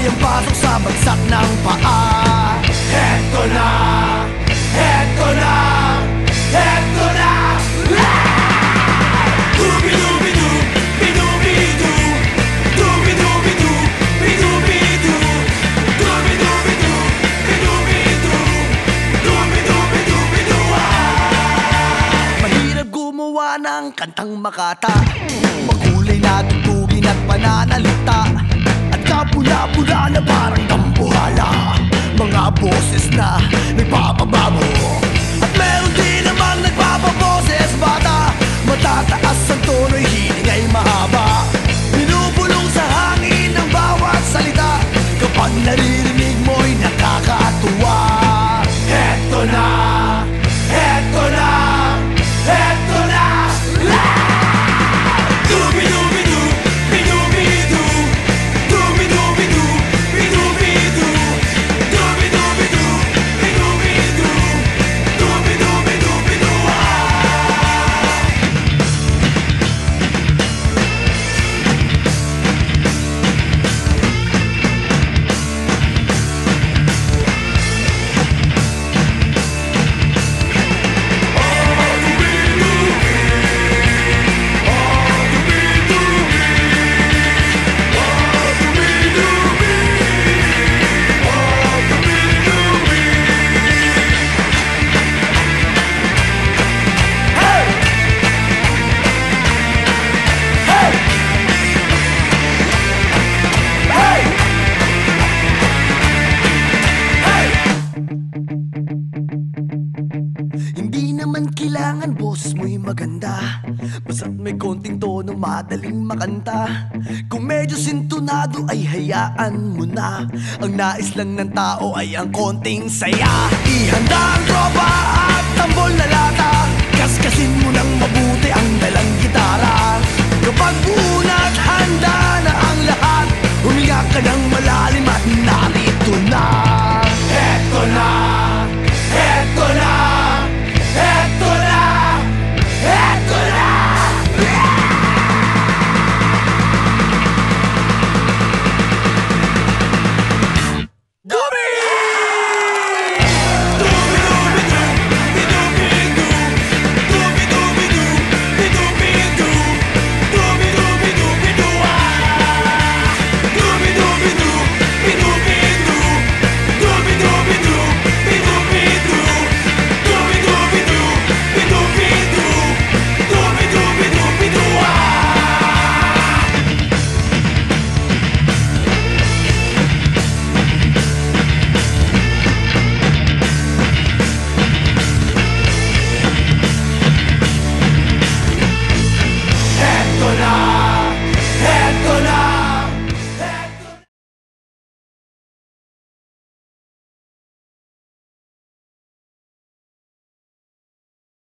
kayang pasok sa bagsak ng paa. Heto na, heto na, heto na. Dubi-dubi-du, bidubi-du, dubi-dubi-du, bidubi-du, dubi-dubi-du, bidubi-du, dubi-dubi-du-bidu. Mahirap gumawa ng kantang makata, makulay na tugtugin at pananalita, at kapula-pula na parang dambuhala, mga boses na nagpapabago. At meron din namang nagpapaboses bata, matataas ang tono'y hiling ay mahaba, binubulong sa hangin ang bawat salita, kapag naririnig mo'y nakakatuwa. Heto na, heto na, heto na. Dubi-dubi-du, bidubi-du, dubi-dubi-du, bidubi-du, dubi-dubi-du, bidubi-du, dubi-dubi-du-bidu. Hindi naman kailangan boses mo'y maganda, basta't may konting tono madaling makanta. Kung medyo sintonado ay hayaan mo na, ang nais lang ng tao ay ang konting saya. Ihanda ang tropa at tambol na lata, kaskasin mo ng mabuti ang dalang gitara. Kapag buo na't handa na ang lahat, huminga ka ng malalim at